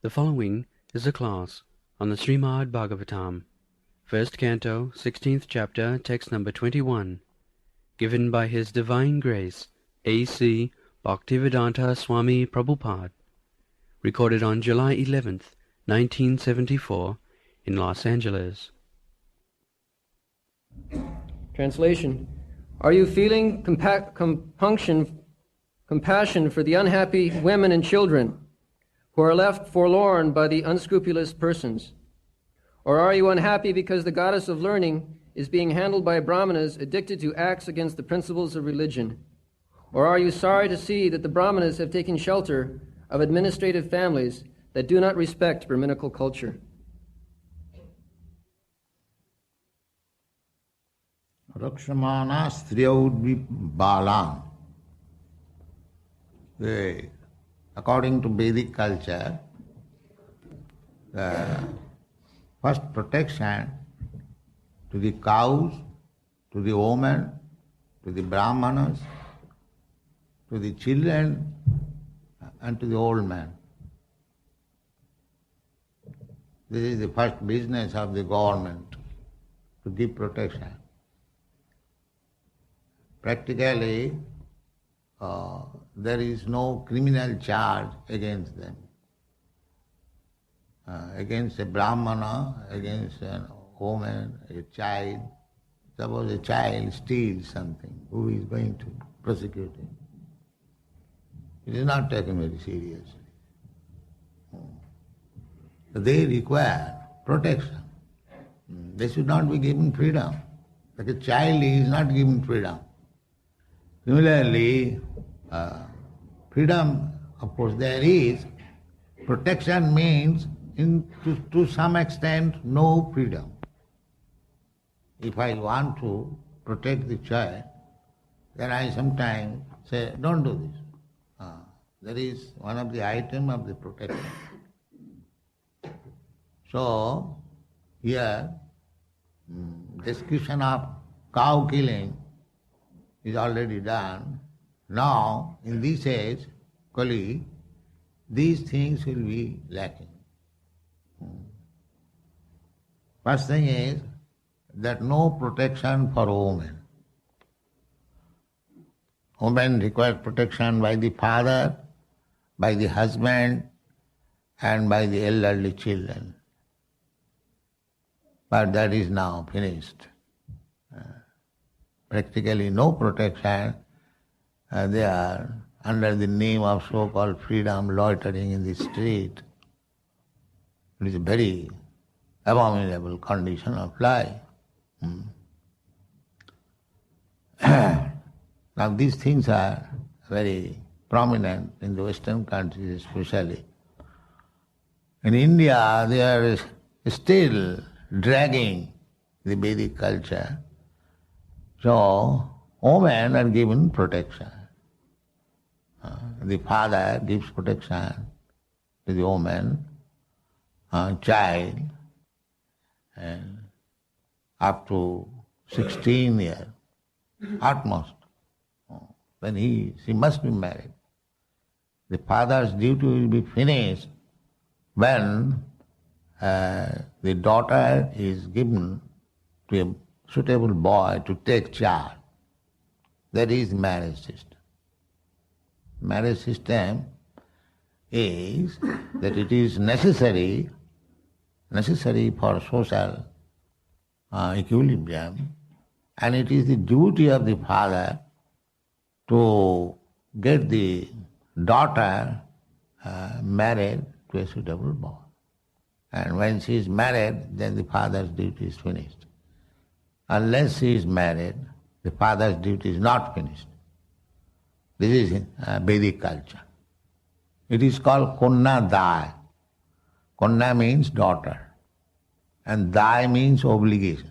The following is a class on the Srimad Bhagavatam, first canto, 16th chapter, text number 21, given by His Divine Grace, A.C. Bhaktivedanta Swami Prabhupada, recorded on July 11th, 1974, in Los Angeles. Translation. Are you feeling compassion for the unhappy women and children who are left forlorn by the unscrupulous persons? Or are you unhappy because the goddess of learning is being handled by brahmanas addicted to acts against the principles of religion? Or are you sorry to see that the brahmanas have taken shelter of administrative families that do not respect Brahminical culture? Rakshamana Striyaudvi Balan. According to Vedic culture, the first protection to the cows, to the women, to the brahmanas, to the children, and to the old man. This is the first business of the government, to give protection. Practically, there is no criminal charge against them. Against a brahmana, against a woman, a child. Suppose a child steals something, who is going to prosecute him? It is not taken very seriously. They require protection. They should not be given freedom. Like a child is not given freedom. Similarly, freedom, of course, there is. Protection means, to some extent, no freedom. If I want to protect the child, then I sometimes say, don't do this. That is one of the items of the protection. So, here, description of cow killing is already done. Now, in this age, Kali, these things will be lacking. First thing is that no protection for women. Women require protection by the father, by the husband, and by the elderly children. But that is now finished. Practically no protection. They are under the name of so-called freedom, loitering in the street. It is a very abominable condition of life. Now these things are very prominent in the Western countries especially. In India, they are still dragging the Vedic culture. So, women are given protection. The father gives protection to the woman, child, and up to 16 years, utmost. Then she must be married. The father's duty will be finished when the daughter is given to a suitable boy to take charge. That is marriage system. Marriage system is that it is necessary for social equilibrium, and it is the duty of the father to get the daughter married to a suitable boy. And when she is married, then the father's duty is finished. Unless she is married, the father's duty is not finished. This is Vedic culture. It is called Kanna Dai. Kanna means daughter, and Dai means obligation.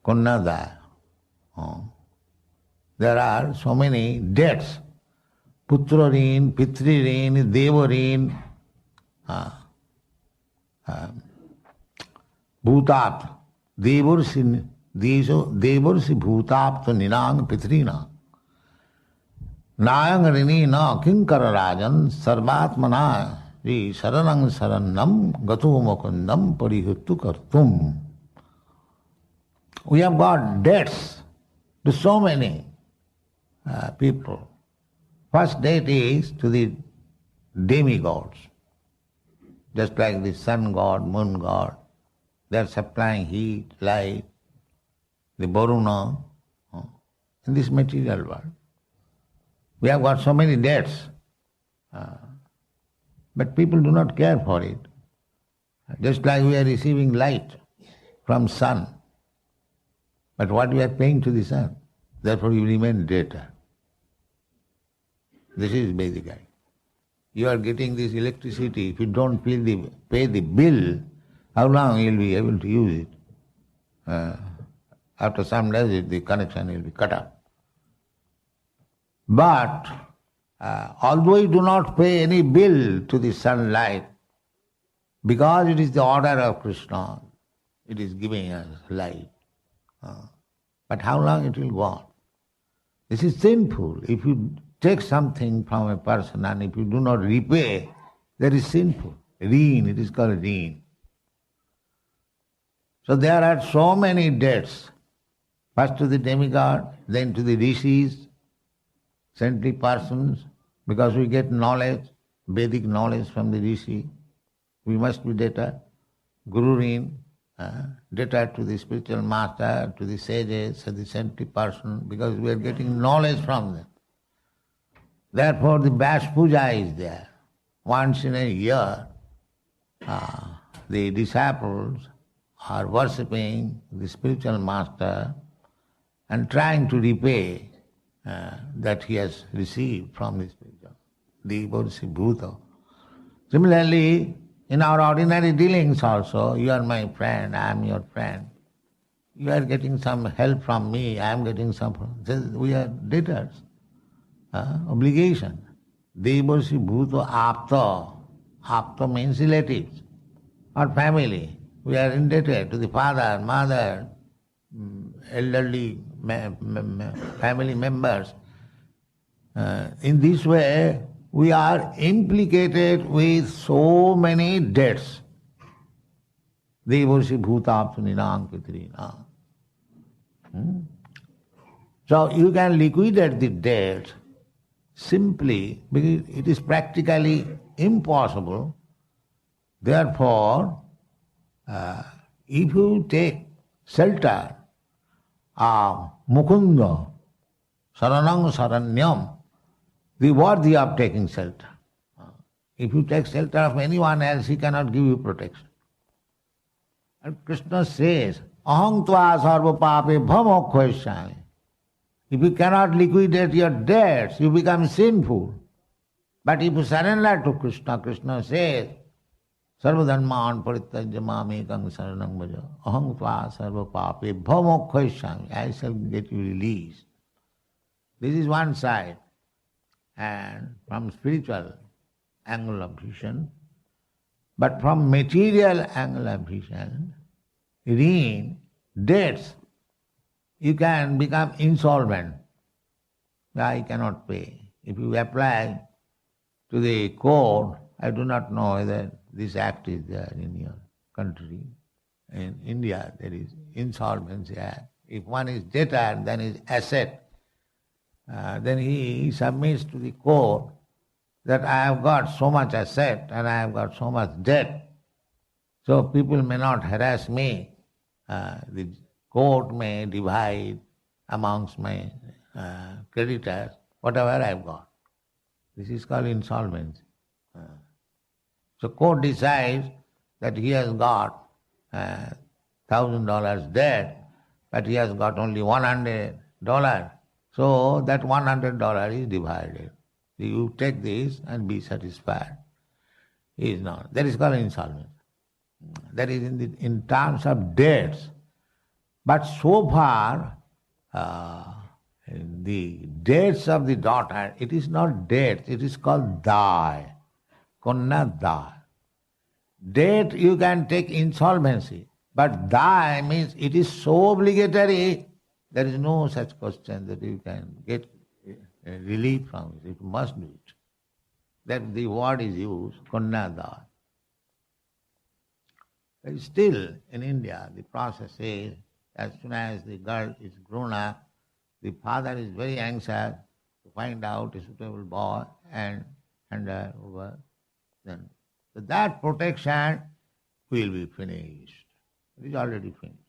Kanna Dai. There are so many debts. Putra rin, Pitri rin, Deva rin, Bhutat. Devarsi bhutapta ninang pitrina. Nayang rini na kinkara rajan sarvatmana Ji saranang saranam gato mukundam parihuttu kartum. We have got debts to so many people. First debt is to the demigods. Just like the sun god, moon god, they are supplying heat, light, the Varuna, in this material world. We have got so many debts, but people do not care for it. Just like we are receiving light from sun, but what we are paying to the sun, therefore you remain debtor. This is Vedic idea. You are getting this electricity, if you don't pay the bill, how long you will be able to use it? After some days the connection will be cut off. But although you do not pay any bill to the sunlight, because it is the order of Krishna, it is giving us light. But how long it will go on? This is sinful. If you take something from a person and if you do not repay, that is sinful. Reen, it is called reen. So there are so many debts. First to the demigod, then to the rishis, saintly persons, because we get knowledge, Vedic knowledge from the rishi. We must be debtor. Guru Reen, debtor to the spiritual master, to the sages, to the saintly person, because we are getting knowledge from them. Therefore the Vyas Puja is there. Once in a year, the disciples are worshipping the spiritual master and trying to repay that he has received from the spiritual, the Bhuta. Similarly, in our ordinary dealings also, you are my friend, I am your friend. You are getting some help from me, I am getting some from... We are debtors. Obligation. Devarsi Bhuta Apta. Apta means relatives or family. We are indebted to the father, mother, elderly family members. In this way, we are implicated with so many debts. Devarsi Bhuta Apta Ninang Pitrina. So you can liquidate the debt simply because it is practically impossible. Therefore, if you take shelter of Mukunda, Saranang Saranyam, the worthy of taking shelter. If you take shelter of anyone else, he cannot give you protection. And Krishna says, Aham tva sarva pape bhamokhoyasami. If you cannot liquidate your debts, you become sinful. But if you surrender to Krishna, Krishna says, Sarva dharman parityajya mamekam saranam bhaja. Aham tva sarva pape bhamokhoyasami. I shall get you released. This is one side. And from spiritual angle of vision, but from material angle of vision, reen, debts, you can become insolvent. I cannot pay. If you apply to the court, I do not know whether this act is there in your country. In India, there is Insolvency Act. If one is debtor, then his asset, then he submits to the court that I have got so much asset and I have got so much debt, so people may not harass me. The court may divide amongst my creditors whatever I have got. This is called insolvency. So court decides that he has got $1,000 debt, but he has got only $100. So that $100 is divided. You take this and be satisfied. He is not. That is called insolvency. That is in terms of debts. But so far, the debts of the daughter, it is not debts, it is called dai, konna dai. Debt you can take insolvency, but dai means it is so obligatory, there is no such question that you can get relief from it. You must do it. that the word is used, Kanyada. But still, in India, the process is, as soon as the girl is grown up, the father is very anxious to find out a suitable boy and hand her over. Then so that protection will be finished. It is already finished.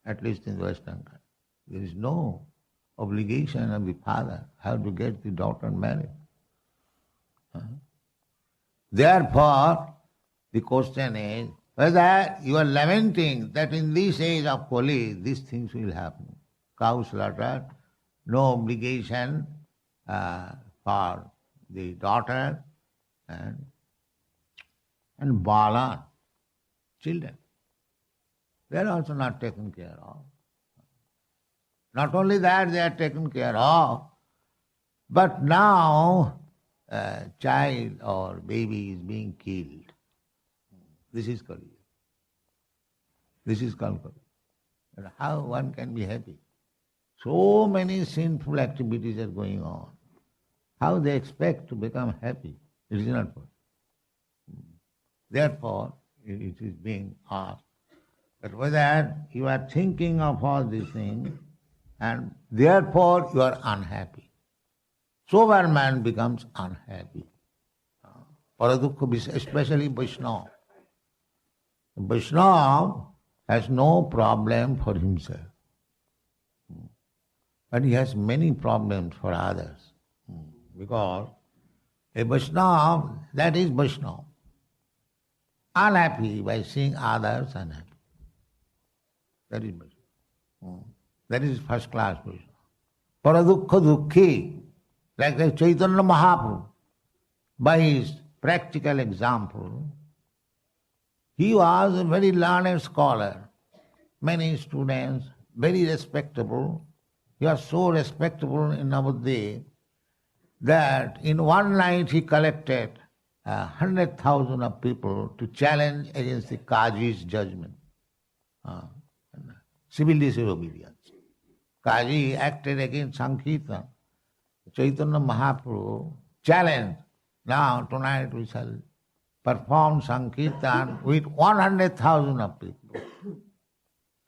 At least in the Western country. There is no obligation of the father how to get the daughter married. Therefore, the question is whether you are lamenting that in this age of Kali, these things will happen. Cow slaughter, no obligation for the daughter and Bala, children. They are also not taken care of. Not only that, they are taken care of, but now a child or baby is being killed. This is Kali. This is called Kali. And how one can be happy? So many sinful activities are going on. How they expect to become happy? It is not possible. Therefore, it is being asked that whether you are thinking of all these things and therefore you are unhappy. Sober man becomes unhappy. Paradukha, especially Vaishnava. Vaishnava has no problem for himself. But he has many problems for others. Because a Vaishnava, that is Vaishnava. Unhappy by seeing others unhappy. That is Vaishnava. That is first class Vaishnava. Paradukha dukhi, like Chaitanya Mahaprabhu, by his practical example, he was a very learned scholar, many students, very respectable. He was so respectable in Navadvip that in one night he collected 100,000 of people to challenge against the Kaji's judgment. Civil disobedience. Kaji acted against Sankirtan. Chaitanya Mahaprabhu challenged, now tonight we shall perform Sankirtan with 100,000 of people.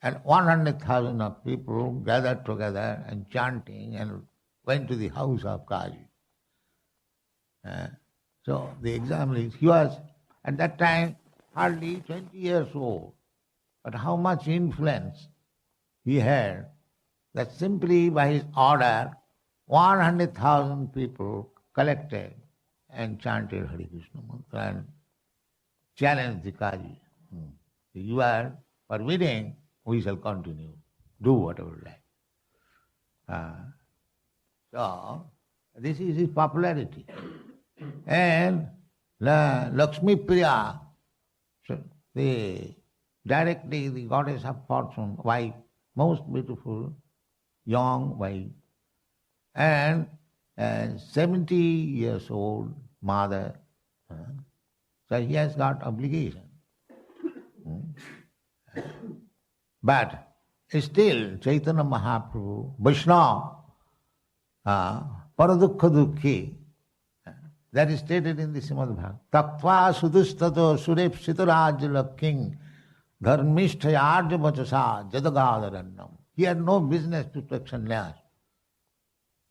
And 100,000 of people gathered together and chanting and went to the house of Kaji. So the example is, he was at that time hardly 20 years old. But how much influence he had that simply by his order 100,000 people collected and chanted Hare Krishna mantra and challenged the Kaji. You are forbidding, we shall continue. Do whatever you like. So, this is his popularity. And Lakshmi Priya, directly the goddess of fortune, wife, most beautiful, young wife, and 70 years old mother. So he has got obligation. But still, Chaitanya Mahaprabhu, Vaishnava, paradukha dukhi, that is stated in the Srimad Bhagavatam. Taktva sudustato surepsitarajya king dharmishtha vachasa jadagadharannam. He had no business to take sannyas.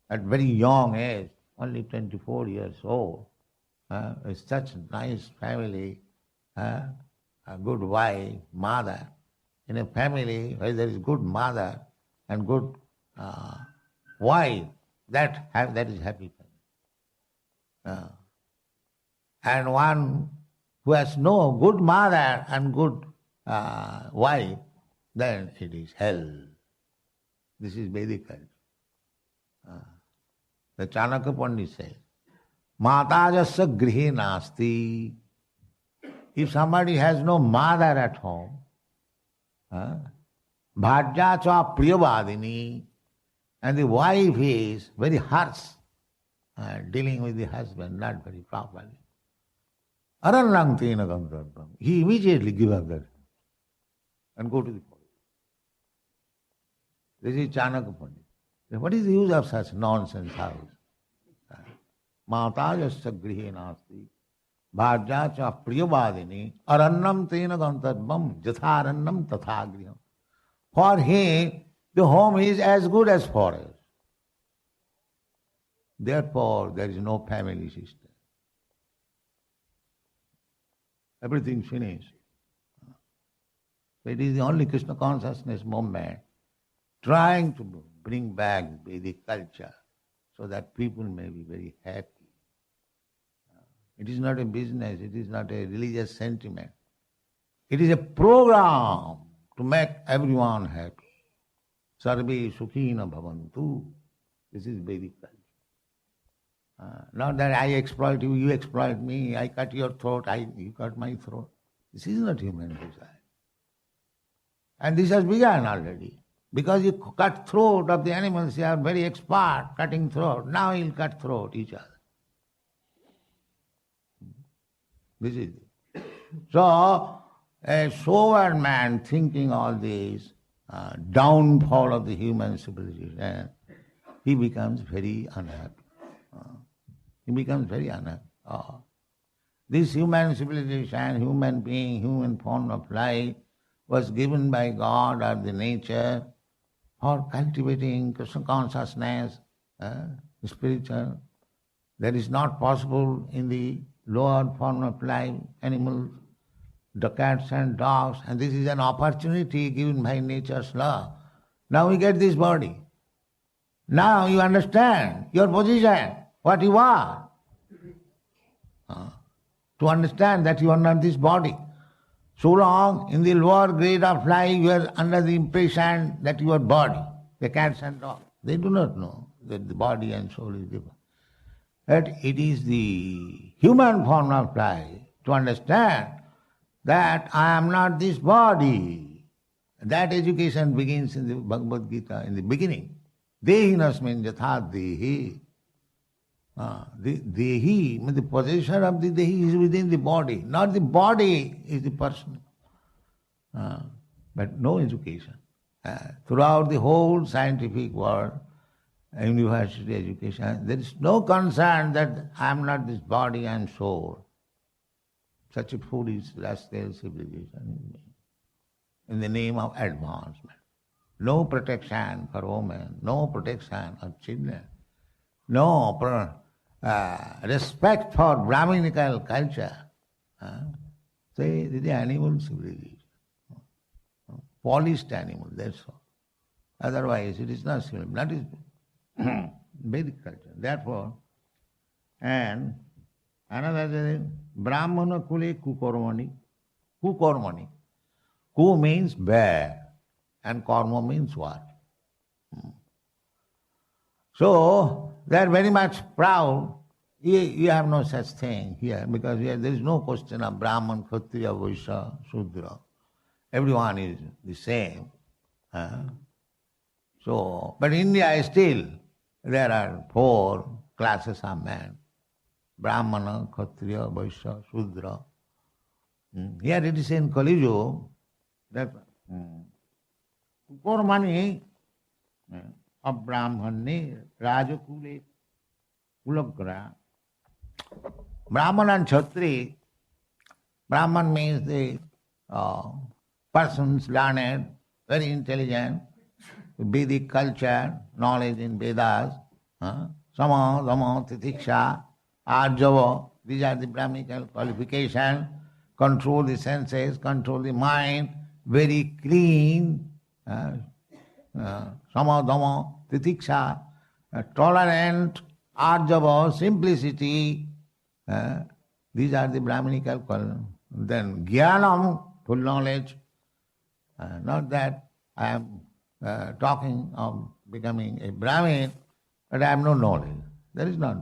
At very young age, only 24 years old, with such nice family, a good wife, mother. In a family where there is good mother and good wife, that is happy family. And one who has no good mother and good wife, then it is hell. This is Vedic culture. The Chanakya Pandit says, Matajasya grihe nasti. If somebody has no mother at home, bhajya cha priyavadini, and the wife is very harsh, dealing with the husband not very properly. Arannang tena gandharvam. He immediately give up that and go to the forest. This is Chanakya Pandit. What is the use of such nonsense house? Matajasya grihe nasti. Bhajya cha priyavadini. Arannam tena gantarbam. Jatharannam tatha griham. For him, the home is as good as forest. Therefore, there is no family system. Everything finished. So it is the only Krishna consciousness movement trying to bring back Vedic culture so that people may be very happy. It is not a business, it is not a religious sentiment. It is a program to make everyone happy. Sarve sukhina bhavantu. This is Vedic culture. Not that I exploit you, you exploit me, I cut your throat, you cut my throat. This is not human desire. And this has begun already. Because you cut throat of the animals, you are very expert cutting throat. Now you'll cut throat each other. This is it. So, a sober man thinking all this downfall of the human civilization, he becomes very unhappy. He becomes very unhappy. This human civilization, human being, human form of life was given by God or the nature for cultivating Krishna consciousness, spiritual. That is not possible in the lower form of life, animals, the cats and dogs, and this is an opportunity given by nature's law. Now we get this body. Now you understand your position, what you are. To understand that you are not this body. So long in the lower grade of life you are under the impression that you are body, the cats and dogs. They do not know that the body and soul is different. That it is the human form of life to understand that I am not this body. That education begins in the Bhagavad Gita in the beginning. Dehinasmin jatha dehi. The dehi, the possession of the dehi is within the body, not the body is the person. But no education. Throughout the whole scientific world, university education, there is no concern that I am not this body and soul. Such a foolish rascal civilization in the name of advancement. No protection for women, no protection of children, no respect for Brahminical culture. Say, this is the animal civilization. Polished animal, that's all. Otherwise, it is not civilization. That is Vedic culture. Therefore, and another is Brahmana kule kukarmani. Kukarmani. Ku means bear, and karma means what? So, they are very much proud. You have no such thing here, because here there is no question of Brahman, Kshatriya, Vaishya, Shudra. Everyone is the same. So, but in India still, there are 4 classes of men. Brahmana, Kshatriya, Vaishya, Shudra. Here it is in Kali Yuga that Kurmani of Brahmani, Rajakule, Kulagra. Brahman and Kshatri. Brahman means the persons learned, very intelligent, Vedic culture, knowledge in Vedas, Sama, Dhamma, Titiksha, Arjava, these are the Brahminical qualifications, control the senses, control the mind, very clean, Sama, Dhamma, Titiksha, tolerant, Arjava, simplicity, these are the Brahminical qualifications. Then Jnanam, full knowledge, not that I am talking of becoming a Brahmin, but I have no knowledge. There is not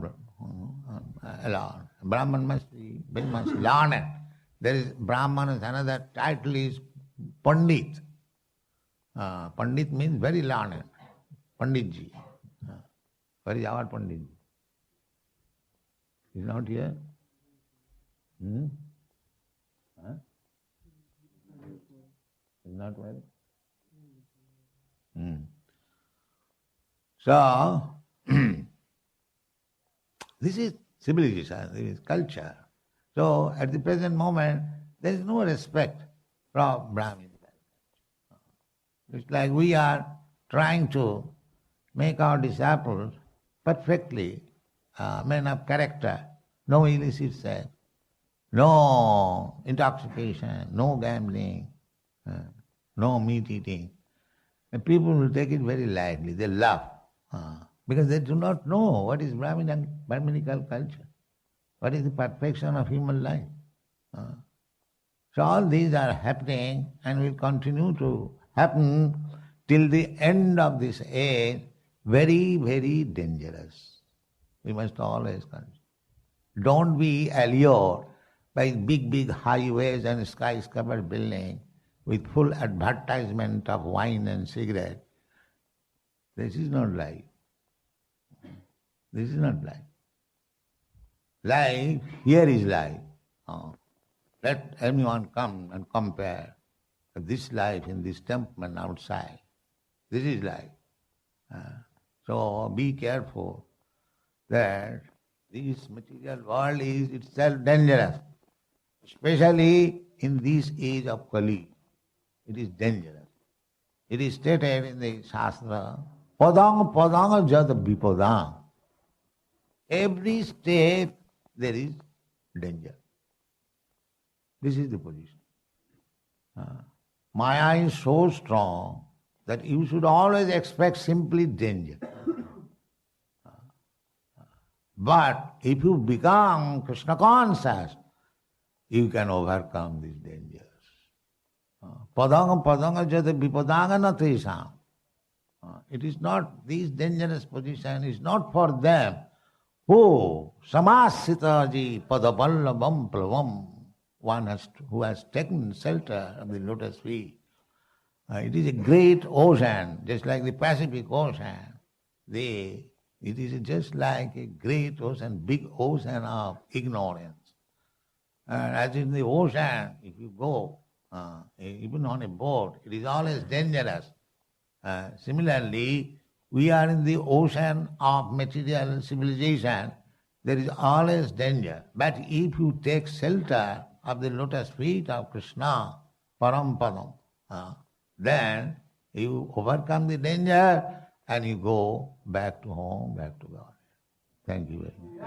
allowed. Brahman must be very much learned. There is Brahman is another title is Pandit. Pandit means very learned. Panditji. Where is our Panditji? He is not here? Is not well? So, this is civilization, there is culture. So at the present moment, there is no respect from Brahmin. It's like we are trying to make our disciples perfectly men of character, no illicit sex, no intoxication, no gambling, no meat eating. And people will take it very lightly, they laugh, because they do not know what is Brahminical culture, what is the perfection of human life. So all these are happening and will continue to happen till the end of this age, very, very dangerous. We must always consider. Don't be allured by big, big highways and skyscraper buildings with full advertisement of wine and cigarette. This is not life. This is not life. Life, here is life. Let anyone come and compare this life in this temple and outside. This is life. So be careful that this material world is itself dangerous, especially in this age of Kali. It is dangerous. It is stated in the Shastra, padang padang jad vipadang. Every step there is danger. This is the position. Maya is so strong that you should always expect simply danger. But if you become Krishna conscious, you can overcome these dangers. Padanga padanga jata vipadanga natesam. It is not, this dangerous position is not for them who samasitaji padavallavam plavam, who has taken shelter of the lotus feet. It is a great ocean, just like the Pacific Ocean. It is just like a great ocean, big ocean of ignorance. And as in the ocean, if you go, even on a boat, it is always dangerous. Similarly, we are in the ocean of material civilization. There is always danger. But if you take shelter of the lotus feet of Krishna, Parampadam, then you overcome the danger and you go back to home, back to God. Thank you very much.